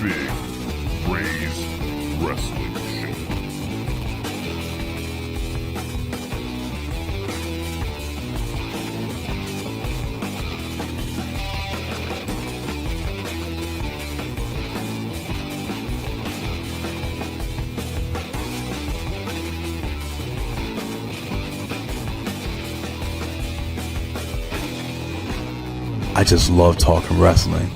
Big Ray's Wrestling Show. I just love talking wrestling.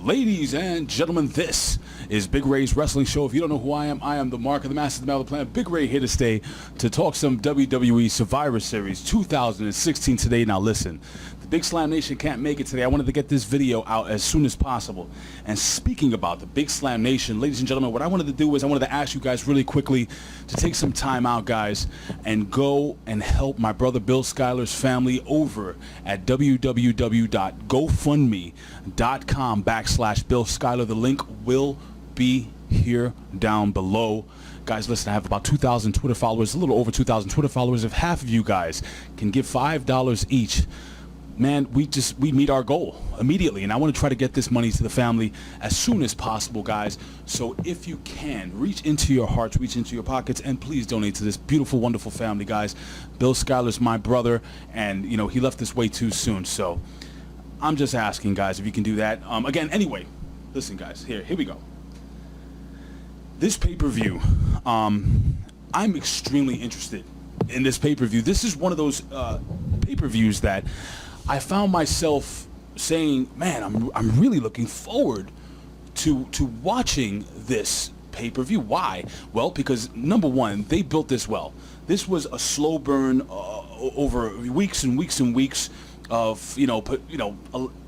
Ladies and gentlemen, this is Big Ray's Wrestling Show. If you don't know who I am the Mark of the Master, the Man of the Planet. Big Ray here to stay to talk some WWE Survivor Series 2016 today. Now listen, the Big Slam Nation can't make it today. I wanted to get this video out as soon as possible. And speaking about the Big Slam Nation, ladies and gentlemen, what I wanted to do is I wanted to ask you guys really quickly to take some time out, guys, and go and help my brother Bill Schuyler's family over at www.gofundme.com/Bill Schuyler. The link will be here down below. Guys, listen, I have about 2,000 Twitter followers, a little over 2,000 Twitter followers. If half of you guys can give $5 each, man, we meet our goal immediately, and I want to try to get this money to the family as soon as possible, guys. So if you can, reach into your hearts, reach into your pockets, and please donate to this beautiful, wonderful family, guys. Bill Schuyler's my brother, and you know he left us way too soon. So I'm just asking, guys, if you can do that. Again, anyway, listen, guys, here we go. This pay-per-view, I'm extremely interested in this pay-per-view. This is one of those pay-per-views that I found myself saying, man, I'm really looking forward to watching this pay-per-view. Why? Well, because number one, they built this well. This was a slow burn over weeks and weeks and weeks of a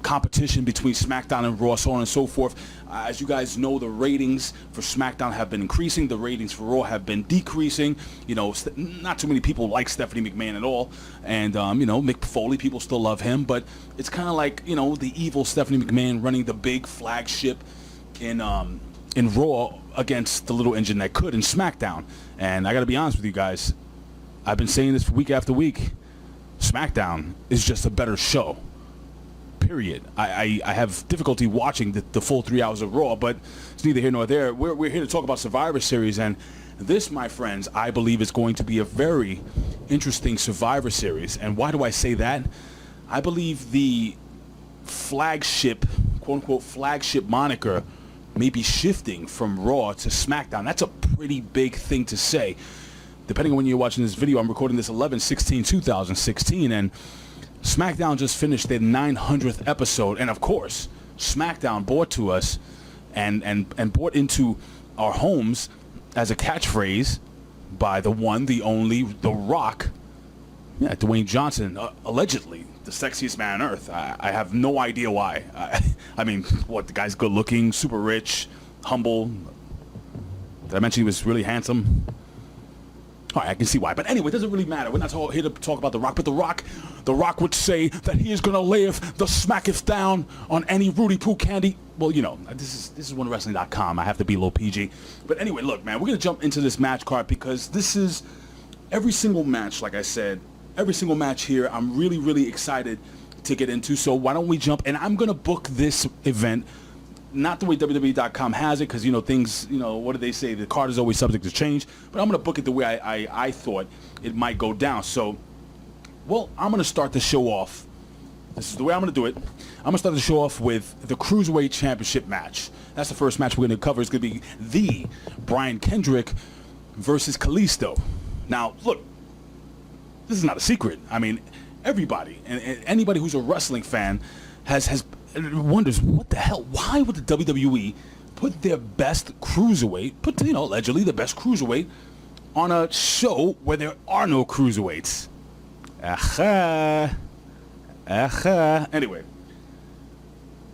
competition between SmackDown and Raw, so on and so forth. As you guys know, the ratings for SmackDown have been increasing. The ratings for Raw have been decreasing. You know, not too many people like Stephanie McMahon at all. And, Mick Foley, people still love him. But it's kind of like, the evil Stephanie McMahon running the big flagship in Raw against the little engine that could in SmackDown. And I got to be honest with you guys. I've been saying this week after week. SmackDown is just a better show. Period. I have difficulty watching the full 3 hours of Raw, but it's neither here nor there. We're here to talk about Survivor Series, and this, my friends, I believe is going to be a very interesting Survivor Series. And why do I say that? I believe the flagship, quote-unquote flagship moniker may be shifting from Raw to SmackDown. That's a pretty big thing to say. Depending on when you're watching this video, I'm recording this 11/16/2016, and SmackDown just finished their 900th episode, and of course, SmackDown brought to us and brought into our homes as a catchphrase by the one, the only, The Rock, Dwayne Johnson, allegedly the sexiest man on earth. I have no idea why. I mean, what, the guy's good looking, super rich, humble. Did I mention he was really handsome? All right, I can see why. But anyway, it doesn't really matter. We're not here to talk about The Rock. But The Rock would say that he is going to lay the smacketh down on any Rudy Poo candy. Well, this is OneWrestling.com. I have to be a little PG. But anyway, look, man, we're going to jump into this match card because this is every single match, like I said, every single match here I'm really, really excited to get into. So why don't we jump? And I'm going to book this event not the way WWE.com has it, because, things, what do they say? The card is always subject to change. But I'm going to book it the way I thought it might go down. So, well, I'm going to start the show off. This is the way I'm going to do it. I'm going to start the show off with the Cruiserweight Championship match. That's the first match we're going to cover. It's going to be the Brian Kendrick versus Kalisto. Now, look, this is not a secret. I mean, everybody, and anybody who's a wrestling fan has wonders, what the hell? Why would the WWE put their best cruiserweight, allegedly the best cruiserweight, on a show where there are no cruiserweights? Anyway,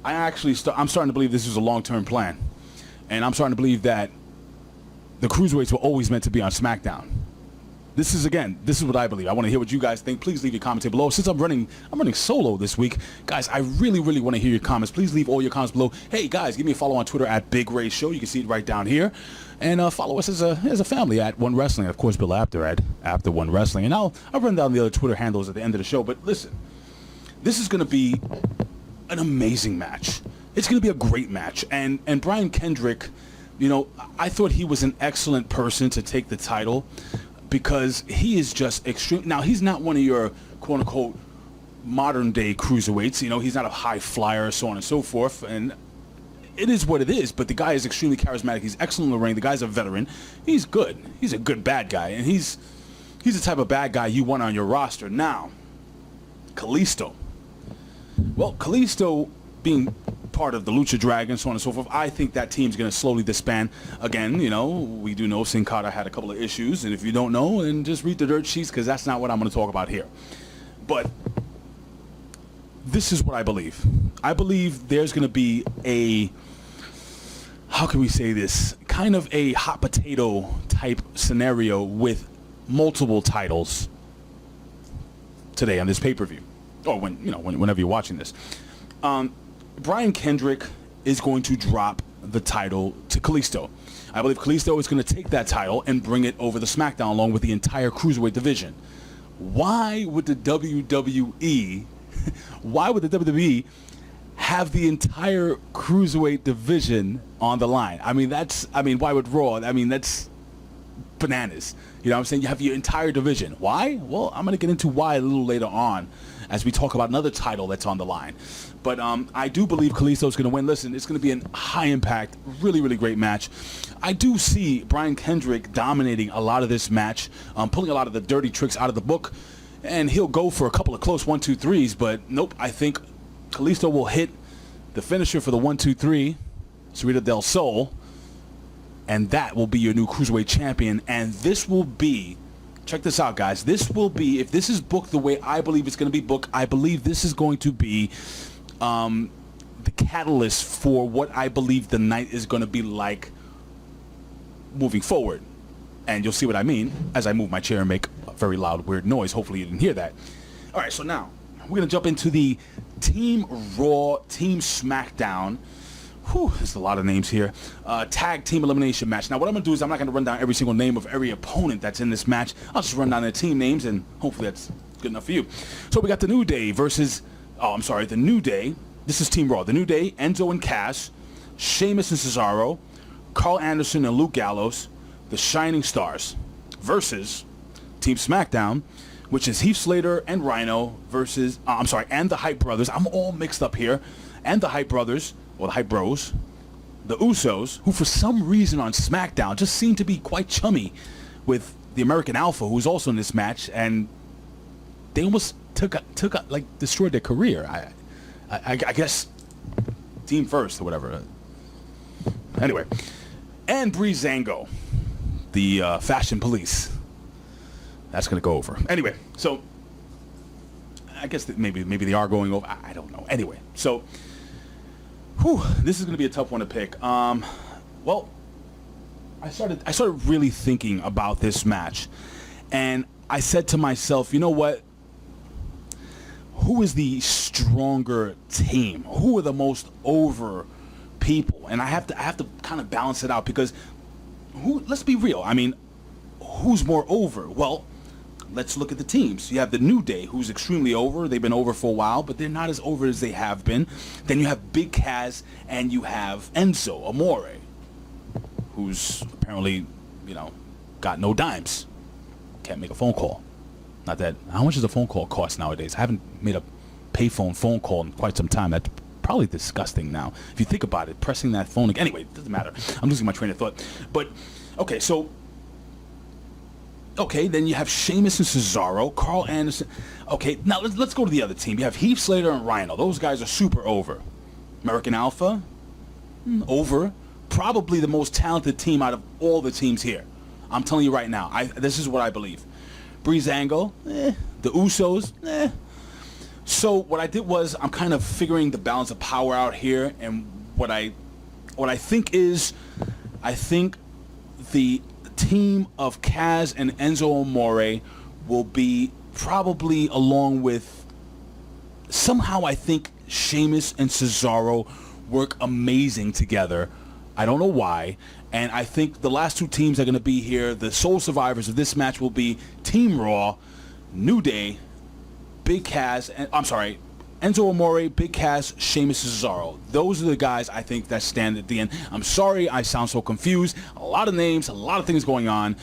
I'm starting to believe this is a long-term plan, and I'm starting to believe that the cruiserweights were always meant to be on SmackDown. This is what I believe. I want to hear what you guys think. Please leave your comments below. Since I'm running solo this week, guys, I really want to hear your comments. Please leave all your comments below. Hey guys, give me a follow on Twitter at Big Ray Show. You can see it right down here, and follow us as a family at One Wrestling. Of course, Bill Apter at After One Wrestling, and I'll run down the other Twitter handles at the end of the show. But listen, this is going to be an amazing match. It's going to be a great match, and Brian Kendrick, you know, I thought he was an excellent person to take the title, because he is just extreme. Now, he's not one of your quote-unquote modern-day cruiserweights. You know, he's not a high flyer, so on and so forth. And it is what it is, but the guy is extremely charismatic. He's excellent in the ring. The guy's a veteran. He's good. He's a good bad guy. And he's the type of bad guy you want on your roster. Now, Kalisto. Well, Kalisto being part of the Lucha Dragon, so on and so forth, I think that team's going to slowly disband. Again, you know, we do know Sin Cara had a couple of issues, and if you don't know, then just read the dirt sheets, because that's not what I'm going to talk about here. But this is what I believe. I believe there's going to be a, how can we say this, kind of a hot potato type scenario with multiple titles today on this pay-per-view, or whenever you're watching this. Brian Kendrick is going to drop the title to Kalisto. I believe Kalisto is going to take that title and bring it over the SmackDown along with the entire Cruiserweight division. Why would the WWE have the entire Cruiserweight division on the line? Why would Raw? That's bananas. You know what I'm saying? You have your entire division. Why? Well, I'm going to get into why a little later on as we talk about another title that's on the line. But I do believe Kalisto's going to win. Listen, it's going to be a high-impact, really great match. I do see Brian Kendrick dominating a lot of this match, pulling a lot of the dirty tricks out of the book, and he'll go for a couple of close 1-2-3s, but nope, I think Kalisto will hit the finisher for the 1-2-3, Cerrito del Sol, and that will be your new Cruiserweight champion. And this will be, check this out, guys, this will be, if this is booked the way I believe it's going to be booked, I believe this is going to be the catalyst for what I believe the night is going to be like moving forward. And you'll see what I mean as I move my chair and make a very loud, weird noise. Hopefully you didn't hear that. All right, so now we're going to jump into the Team Raw, Team SmackDown. Whew, there's a lot of names here. Tag team elimination match. Now, what I'm going to do is I'm not going to run down every single name of every opponent that's in this match. I'll just run down the team names, and hopefully that's good enough for you. So we got the New Day versus... the New Day. This is Team Raw. The New Day, Enzo and Cass, Sheamus and Cesaro, Karl Anderson and Luke Gallows, the Shining Stars, versus Team SmackDown, which is Heath, Slater and Rhyno versus, and the Hype Brothers. I'm all mixed up here. And the Hype Brothers, or the Hype Bros, the Usos, who for some reason on SmackDown just seem to be quite chummy with the American Alpha, who's also in this match, and they almost destroyed their career. I guess team first or whatever. Anyway, and Breezango, the Fashion Police. That's gonna go over. Anyway, so I guess that maybe they are going over. I don't know. Anyway, so this is gonna be a tough one to pick. Well, I started really thinking about this match, and I said to myself, you know what? Who is the stronger team? Who are the most over people? And I have to kind of balance it out, because let's be real. I mean, who's more over? Well, let's look at the teams. You have the New Day, who's extremely over. They've been over for a while, but they're not as over as they have been. Then you have Big Cass, and you have Enzo Amore, who's apparently, got no dimes. Can't make a phone call. Not that, how much does a phone call cost nowadays? I haven't made a payphone phone call in quite some time. That's probably disgusting now. If you think about it, pressing that phone again. Anyway, it doesn't matter. I'm losing my train of thought. But, then you have Sheamus and Cesaro, Karl Anderson. Okay, now let's go to the other team. You have Heath, Slater, and Rhyno. Those guys are super over. American Alpha, over. Probably the most talented team out of all the teams here. I'm telling you right now. This is what I believe. Breezango, the Usos, So what I did was I'm kind of figuring the balance of power out here, and what I think is, I think the team of Kaz and Enzo Amore will be probably along with, somehow I think Sheamus and Cesaro work amazing together. I don't know why. And I think the last two teams that are going to be here, the sole survivors of this match, will be Team Raw, New Day, Big Kaz, and Enzo Amore, Big Kaz, Sheamus, and Cesaro. Those are the guys I think that stand at the end. I'm sorry I sound so confused. A lot of names, a lot of things going on.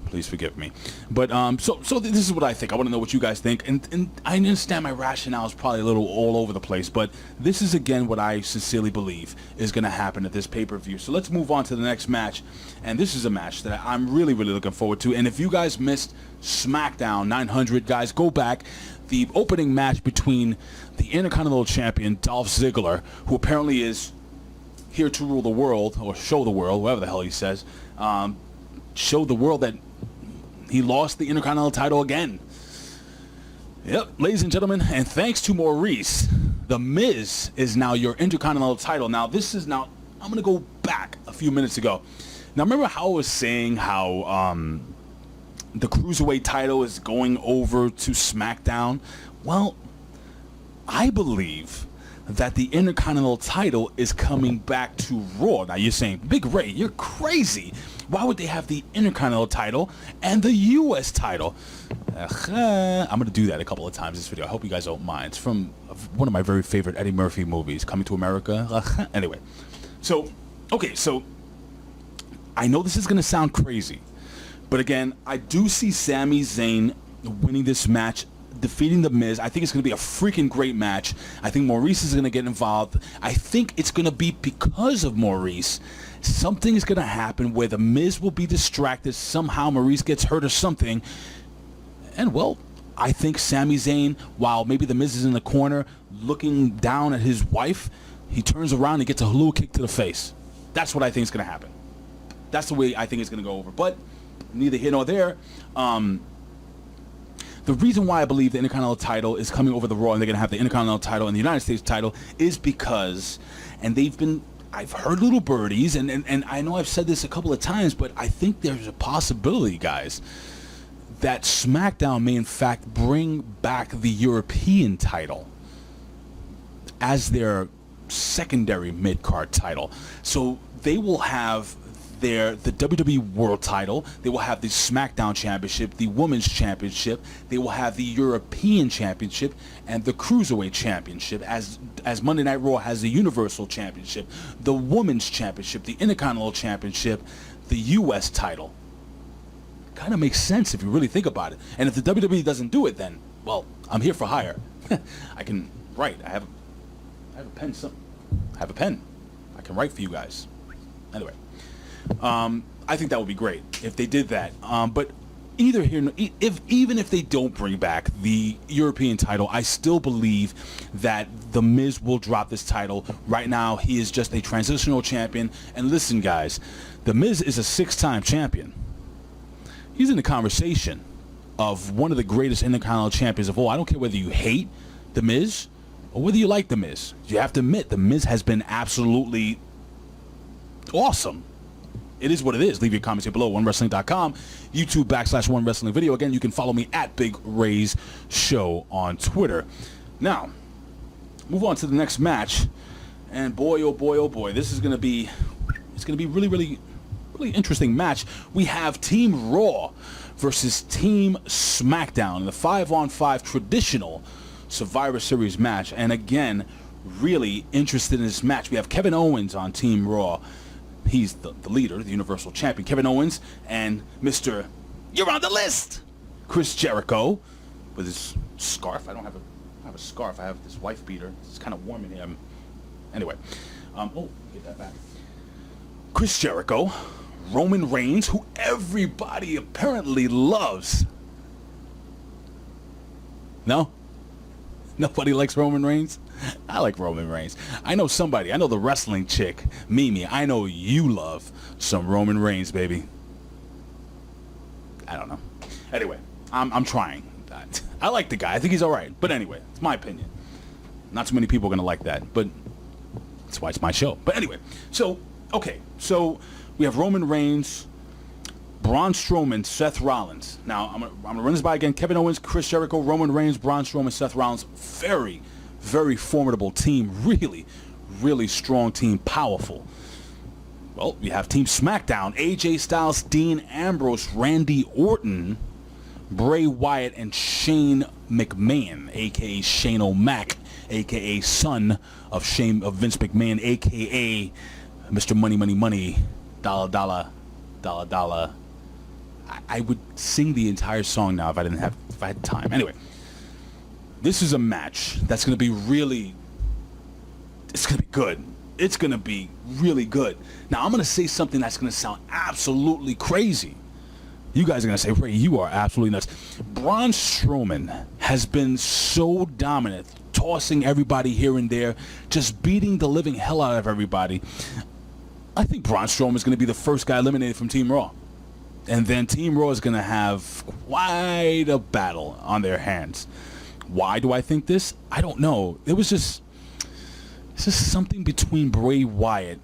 Please forgive me. But so this is what I think. I want to know what you guys think. And I understand my rationale is probably a little all over the place, but this is, again, what I sincerely believe is going to happen at this pay-per-view. So let's move on to the next match. And this is a match that I'm really, really looking forward to. And if you guys missed SmackDown 900, guys, go back. The opening match between the Intercontinental Champion, Dolph Ziggler, who apparently is here to rule the world, or show the world, whatever the hell he says, show the world that he lost the Intercontinental title again. Yep, ladies and gentlemen, and thanks to Maurice, The Miz is now your Intercontinental title. Now, I'm going to go back a few minutes ago. Now, remember how I was saying how the Cruiserweight title is going over to SmackDown? Well, I believe that the Intercontinental title is coming back to Raw. Now, you're saying, Big Ray, you're crazy. Why would they have the Intercontinental title and the U.S. title? I'm going to do that a couple of times in this video. I hope you guys don't mind. It's from one of my very favorite Eddie Murphy movies, Coming to America. Anyway, so I know this is going to sound crazy, but again, I do see Sami Zayn winning this match, defeating The Miz. I think it's going to be a freaking great match. I think Maurice is going to get involved. I think it's going to be because of Maurice. Something is going to happen where The Miz will be distracted. Somehow Maurice gets hurt or something. And, well, I think Sami Zayn, while maybe The Miz is in the corner looking down at his wife, he turns around and gets a little kick to the face. That's what I think is going to happen. That's the way I think it's going to go over. But neither here nor there. The reason why I believe the Intercontinental title is coming over the Raw and they're going to have the Intercontinental title and the United States title is because, and I've heard little birdies, and I know I've said this a couple of times, but I think there's a possibility, guys, that SmackDown may in fact bring back the European title as their secondary mid-card title. So they will have the WWE World title, they will have the SmackDown Championship, the Women's Championship, they will have the European Championship, and the Cruiserweight Championship, as Monday Night Raw has the Universal Championship, the Women's Championship, the Intercontinental Championship, the U.S. title. Kind of makes sense if you really think about it. And if the WWE doesn't do it, then, well, I'm here for hire. I can write. I have a pen. I have a pen. I can write for you guys. Anyway. I think that would be great if they did that. But even if they don't bring back the European title, I still believe that The Miz will drop this title. Right now, he is just a transitional champion. And listen, guys, The Miz is a 6-time champion. He's in the conversation of one of the greatest Intercontinental champions of all. I don't care whether you hate The Miz or whether you like The Miz. You have to admit, The Miz has been absolutely awesome. It is what it is. Leave your comments here below. OneWrestling.com, YouTube /OneWrestling Video. Again, you can follow me at Big Ray's Show on Twitter. Now, move on to the next match. And boy, oh boy, oh boy, this is going to be, really, really, really interesting match. We have Team Raw versus Team SmackDown, the 5-on-5 traditional Survivor Series match. And again, really interested in this match. We have Kevin Owens on Team Raw. He's the leader, the Universal Champion, Kevin Owens, and Mr. You're on the list, Chris Jericho, with his scarf. I don't have a scarf. I have this wife beater. It's kind of warm in here. Anyway, get that back. Chris Jericho, Roman Reigns, who everybody apparently loves. No? Nobody likes Roman Reigns? I like Roman Reigns. I know somebody. I know the wrestling chick, Mimi. I know you love some Roman Reigns, baby. I don't know. Anyway, I'm trying. I like the guy. I think he's all right. But anyway, it's my opinion. Not too many people are going to like that, but that's why it's my show. But anyway, so we have Roman Reigns Braun Strowman, Seth Rollins. Now, I'm gonna run this by again. Kevin Owens, Chris Jericho, Roman Reigns, Braun Strowman, Seth Rollins. Very, very formidable team. Really, really strong team. Powerful. Well, we have Team SmackDown. AJ Styles, Dean Ambrose, Randy Orton, Bray Wyatt, and Shane McMahon, a.k.a. Shane O'Mac, a.k.a. son of Vince McMahon, a.k.a. Mr. Money, Money, Money, Dollar, Dollar, Dollar, Dollar. I would sing the entire song now if I had time. Anyway, this is a match that's going to be really, it's going to be good. It's going to be really good. Now, I'm going to say something that's going to sound absolutely crazy. You guys are going to say, Ray, you are absolutely nuts. Braun Strowman has been so dominant, tossing everybody here and there, just beating the living hell out of everybody. I think Braun Strowman is going to be the first guy eliminated from Team Raw. And then Team Raw is going to have quite a battle on their hands. Why do I think this? I don't know. It's just something between Bray Wyatt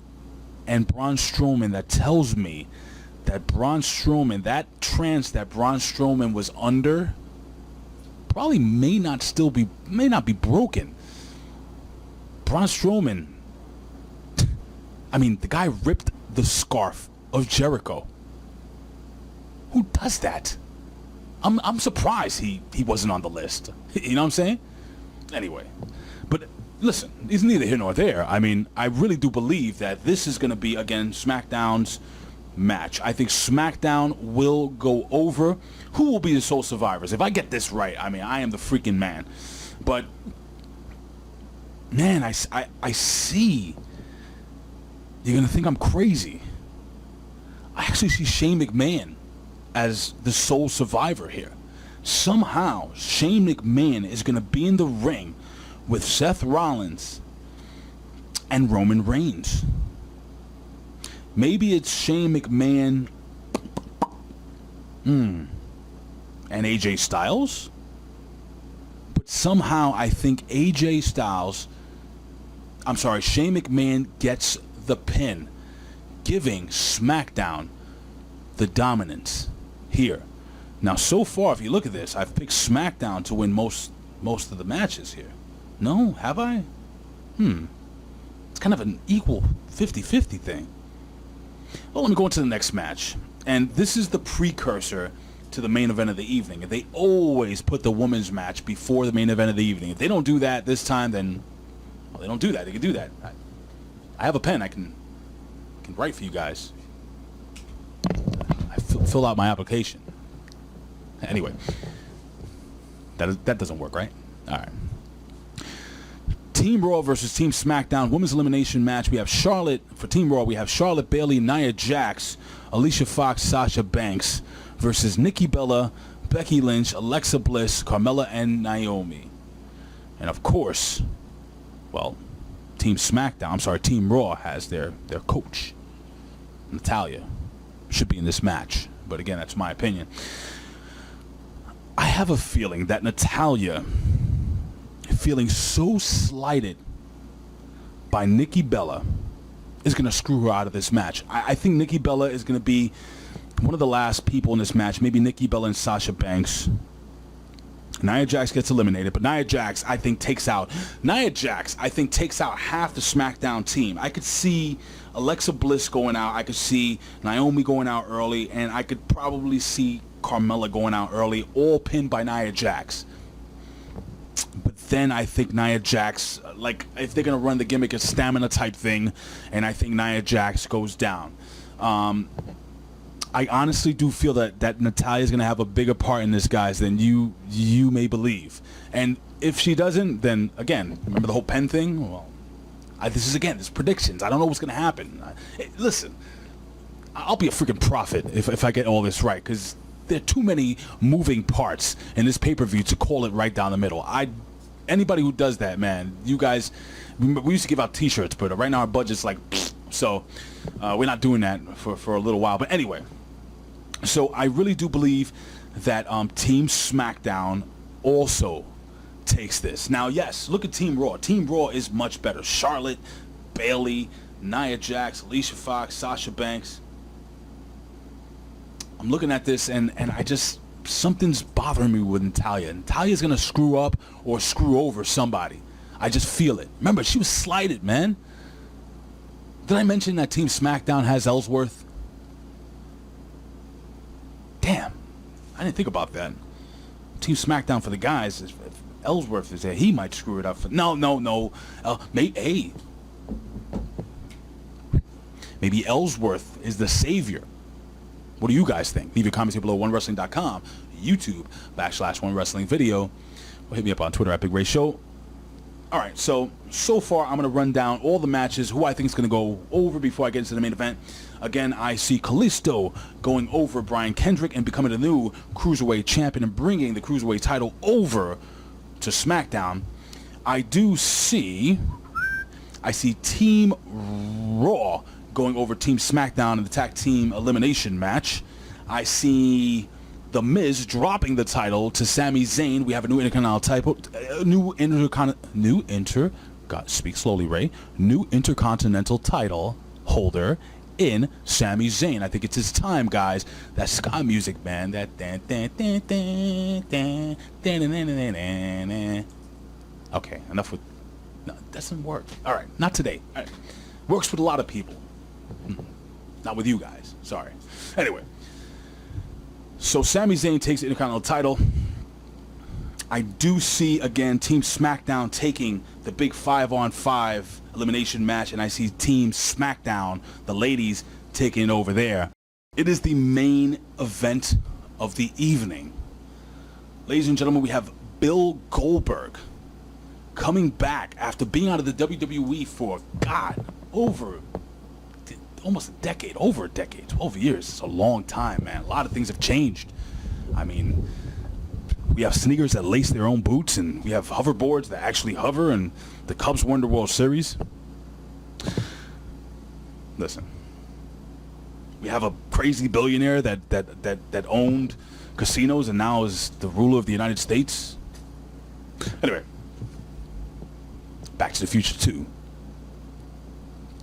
and Braun Strowman that tells me that Braun Strowman, that trance that Braun Strowman was under, probably may not be broken. Braun Strowman, I mean, the guy ripped the scarf of Jericho. Who does that? I'm surprised he wasn't on the list. You know what I'm saying? Anyway, but listen, it's neither here nor there. I mean, I really do believe that this is going to be, again, SmackDown's match. I think SmackDown will go over. Who will be the sole survivors? If I get this right, I mean, I am the freaking man. But, man, I see. You're going to think I'm crazy. I actually see Shane McMahon as the sole survivor here. Somehow, Shane McMahon is going to be in the ring with Seth Rollins and Roman Reigns. Maybe it's Shane McMahon and AJ Styles. But somehow I think Shane McMahon gets the pin, giving SmackDown the dominance here. Now, so far, if you look at this, I've picked SmackDown to win most of the matches here. No? Have I? It's kind of an equal 50-50 thing. Well, let me go into the next match. And this is the precursor to the main event of the evening. They always put the women's match before the main event of the evening. If they don't do that this time, then they don't do that. They can do that. I have a pen. I can write for you guys. I fill out my application. Anyway, that doesn't work, right? All right. Team Raw versus Team SmackDown women's elimination match. We have Charlotte for Team Raw. We have Charlotte, Bayley, Nia Jax, Alicia Fox, Sasha Banks versus Nikki Bella, Becky Lynch, Alexa Bliss, Carmella, and Naomi. And of course, well, Team Raw has their coach, Natalya. Should be in this match, but again, that's my opinion. I have a feeling that Natalya, feeling so slighted by Nikki Bella, is going to screw her out of this match. I think Nikki Bella is going to be one of the last people in this match. Maybe Nikki Bella and Sasha Banks. Nia Jax gets eliminated, but Nia Jax, I think, takes out half the SmackDown team. I could see Alexa Bliss going out. I could see Naomi going out early, and I could probably see Carmella going out early, all pinned by Nia Jax. But then I think Nia Jax, like, if they're going to run the gimmick, a stamina type thing, and I think Nia Jax goes down. I honestly do feel that Natalya's going to have a bigger part in this, guys, than you may believe. And if she doesn't, then, again, remember the whole pen thing? Well, this is predictions. I don't know what's going to happen. Listen, I'll be a freaking prophet if I get all this right, because there are too many moving parts in this pay-per-view to call it right down the middle. Anybody who does that, man, you guys, we used to give out T-shirts, but right now our budget's like, so we're not doing that for a little while. But anyway, so I really do believe that Team SmackDown also takes this. Now, yes, look at Team Raw. Team Raw is much better. Charlotte, Bayley, Nia Jax, Alicia Fox, Sasha Banks. I'm looking at this, and I just, something's bothering me with Natalya. Natalia's going to screw up or screw over somebody. I just feel it. Remember, she was slighted, man. Did I mention that Team SmackDown has Ellsworth? Damn. I didn't think about that. Team SmackDown for the guys, if Ellsworth is there, he might screw it up. No. Maybe Ellsworth is the savior. What do you guys think? Leave your comments here below. OneWrestling.com, YouTube /OneWrestlingVideo, or hit me up on Twitter at Big Ray Show. All right, so far I'm going to run down all the matches, who I think is going to go over before I get into the main event. Again, I see Kalisto going over Brian Kendrick and becoming the new Cruiserweight champion and bringing the Cruiserweight title over to SmackDown. I see Team Raw going over Team SmackDown in the tag team elimination match. I see The Miz dropping the title to Sami Zayn. We have a new Intercontinental title holder in Sami Zayn. I think it's his time, guys. That ska music, man. That okay, enough with. No, it doesn't work. All right, not today. All right. Works with a lot of people. Not with you guys. Sorry. Anyway. So Sami Zayn takes the Intercontinental title. I do see, again, Team SmackDown taking the big 5-on-5 elimination match, and I see Team SmackDown, the ladies, taking it over there. It is the main event of the evening. Ladies and gentlemen, we have Bill Goldberg coming back after being out of the WWE for, over almost a decade, 12 years. It's a long time, man. A lot of things have changed. I mean, we have sneakers that lace their own boots, and we have hoverboards that actually hover, and the Cubs won the World Series. Listen, we have a crazy billionaire that owned casinos and now is the ruler of the United States. Anyway, Back to the Future 2.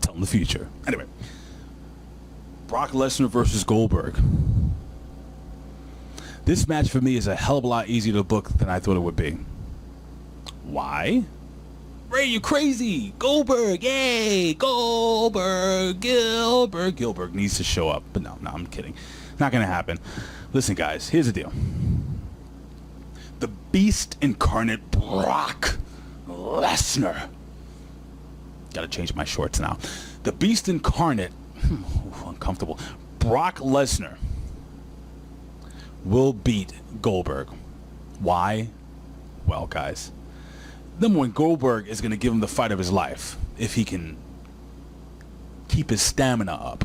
Tell them the future. Anyway, Brock Lesnar versus Goldberg. This match for me is a hell of a lot easier to book than I thought it would be. Why? Ray, you crazy! Goldberg, yay! Goldberg, Gilbert needs to show up. But no, I'm kidding. Not gonna happen. Listen, guys, here's the deal. The Beast Incarnate Brock Lesnar. Gotta change my shorts now. The Beast Incarnate, uncomfortable, Brock Lesnar will beat Goldberg. Why? Well, guys, number one, Goldberg is going to give him the fight of his life if he can keep his stamina up.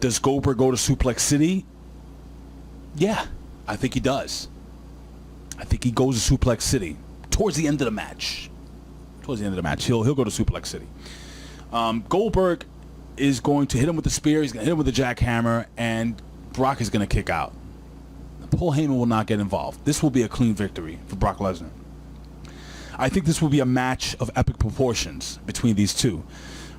Does Goldberg go to Suplex City? Yeah, I think he does. I think he goes to Suplex City towards the end of the match. He'll go to Suplex City. Goldberg is going to hit him with the spear. He's going to hit him with the jackhammer, and Brock is going to kick out. Paul Heyman will not get involved. This will be a clean victory for Brock Lesnar. I think this will be a match of epic proportions between these two.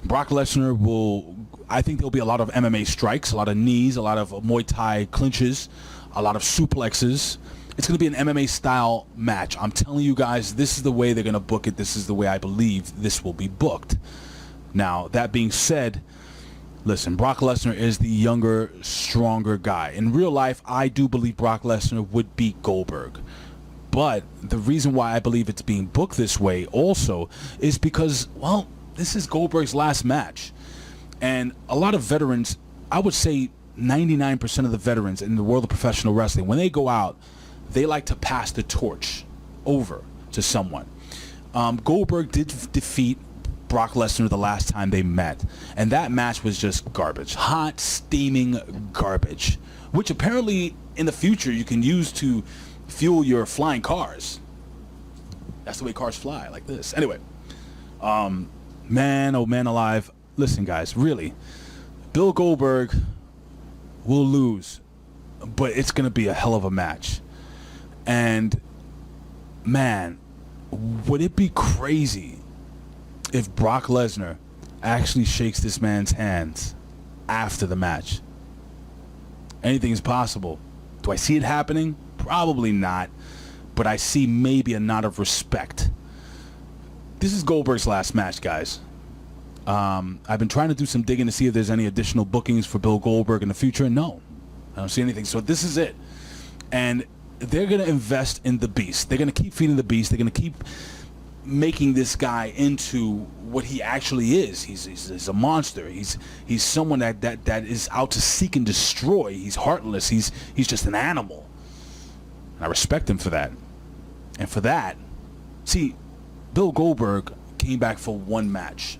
Brock Lesnar I think there'll be a lot of MMA strikes, a lot of knees, a lot of Muay Thai clinches, a lot of suplexes. It's going to be an MMA style match. I'm telling you guys, this is the way they're going to book it. This is the way I believe this will be booked. Now, that being said, listen, Brock Lesnar is the younger, stronger guy. In real life, I do believe Brock Lesnar would beat Goldberg. But the reason why I believe it's being booked this way also is because, well, this is Goldberg's last match. And a lot of veterans, I would say 99% of the veterans in the world of professional wrestling, when they go out, they like to pass the torch over to someone. Goldberg did defeat Brock Lesnar the last time they met, and that match was just garbage. Hot, steaming garbage, which apparently in the future you can use to fuel your flying cars. That's the way cars fly, like this. Anyway, man, oh man alive. Listen, guys, really, Bill Goldberg will lose, but it's going to be a hell of a match. And, man, would it be crazy if Brock Lesnar actually shakes this man's hands after the match Anything is possible. Do I see it happening? Probably not. But I see maybe a nod of respect. This is Goldberg's last match, guys. I've been trying to do some digging to see if there's any additional bookings for Bill Goldberg in the future. No, I don't see anything. So this is it. And they're going to invest in the beast. They're going to keep feeding the beast. They're going to keep making this guy into what he actually is. He's a monster. He's someone that is out to seek and destroy. He's heartless. He's just an animal. And I respect him for that. And for that, see, Bill Goldberg came back for one match.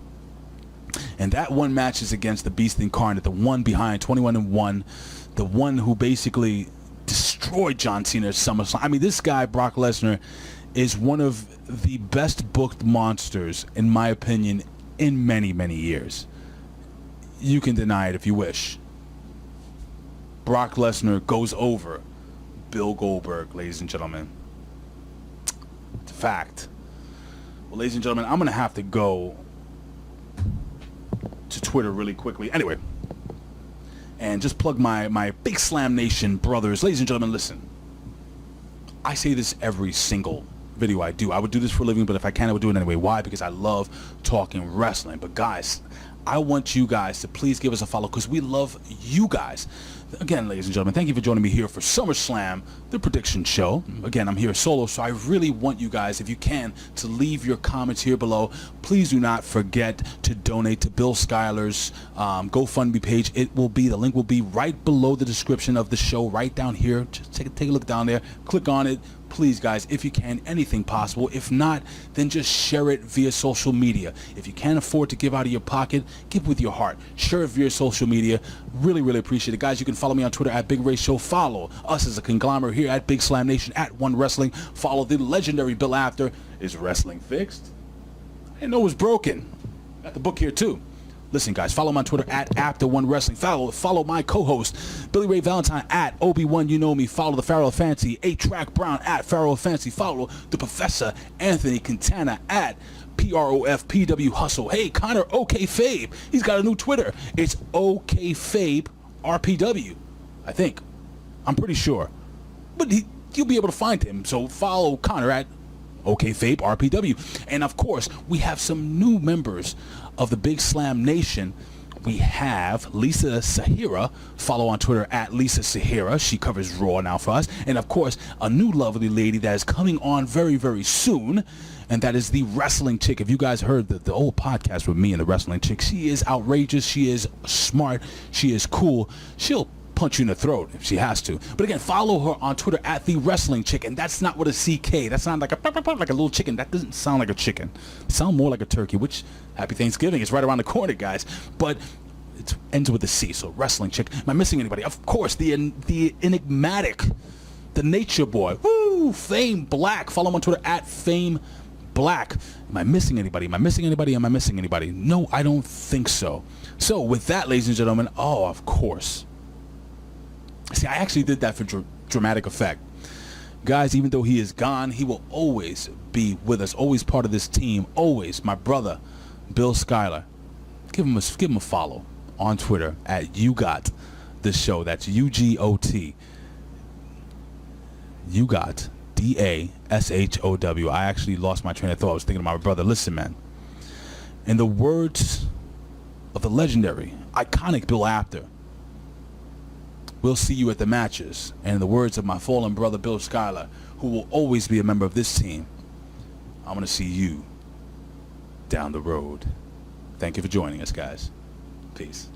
And that one match is against the Beast Incarnate, the one behind 21-1, the one who basically destroyed John Cena at SummerSlam. I mean, this guy, Brock Lesnar, is one of the best booked monsters, in my opinion, in many, many years. You can deny it if you wish. Brock Lesnar goes over Bill Goldberg, ladies and gentlemen. It's a fact. Well, ladies and gentlemen, I'm going to have to go to Twitter really quickly. Anyway, and just plug my Big Slam Nation brothers. Ladies and gentlemen, listen. I say this every single video I do. I would do this for a living, but if I can, I would do it anyway. Why? Because I love talking wrestling. But guys, I want you guys to please give us a follow because we love you guys. Again, ladies and gentlemen, thank you for joining me here for SummerSlam, the prediction show. Again, I'm here solo, so I really want you guys, if you can, to leave your comments here below. Please do not forget to donate to Bill Schuyler's GoFundMe page. The link will be right below the description of the show, right down here. Just take a look down there. Click on it. Please, guys, if you can, anything possible. If not, then just share it via social media. If you can't afford to give out of your pocket, give with your heart. Share it via social media. Really, really appreciate it. Guys, you can follow me on Twitter at Big Ray Show. Follow us as a conglomerate here at Big Slam Nation, at One Wrestling. Follow the legendary Bill After. Is wrestling fixed? I didn't know it was broken. Got the book here, too. Listen, guys, follow me on Twitter at After One Wrestling. Follow my co-host, Billy Ray Valentine, at Obi-Wan You Know Me. Follow the Pharaoh of Fantasy, 8-Track Brown, at Pharaoh of Fantasy. Follow the Professor Anthony Quintana, at PROFPW Hustle. Hey, Connor, OK Fabe. He's got a new Twitter. It's OK Fabe RPW, I think. I'm pretty sure. But you'll be able to find him. So follow Connor at OK Fabe RPW. And of course, we have some new members of the Big Slam Nation. We have Lisa Sahira. Follow on Twitter at Lisa Sahira. She covers Raw now for us. And of course, a new lovely lady that is coming on very, very soon. And that is the Wrestling Chick. If you guys heard the old podcast with me and the Wrestling Chick, she is outrageous. She is smart. She is cool. She'll punch you in the throat if she has to. But again, follow her on Twitter at the Wrestling Chick, and that's not with a CK. That's not like a little chicken. That doesn't sound like a chicken. It sounds more like a turkey. Which happy Thanksgiving is right around the corner, guys. But it ends with a C. So Wrestling Chick. Am I missing anybody? Of course, the enigmatic, the Nature Boy. Woo! Fame Black. Follow him on Twitter at Fame Black. Am I missing anybody? Am I missing anybody? Am I missing anybody? No, I don't think so. So with that, ladies and gentlemen, oh, of course. See, I actually did that for dramatic effect. Guys, even though he is gone, he will always be with us, always part of this team, always. My brother, Bill Schuyler. Give him a follow on Twitter at YouGotTheShow. That's UGOT. YouGot, DASHOW. I actually lost my train of thought. I was thinking of my brother. Listen, man. In the words of the legendary, iconic Bill After, we'll see you at the matches. And in the words of my fallen brother, Bill Schuyler, who will always be a member of this team, I'm going to see you down the road. Thank you for joining us, guys. Peace.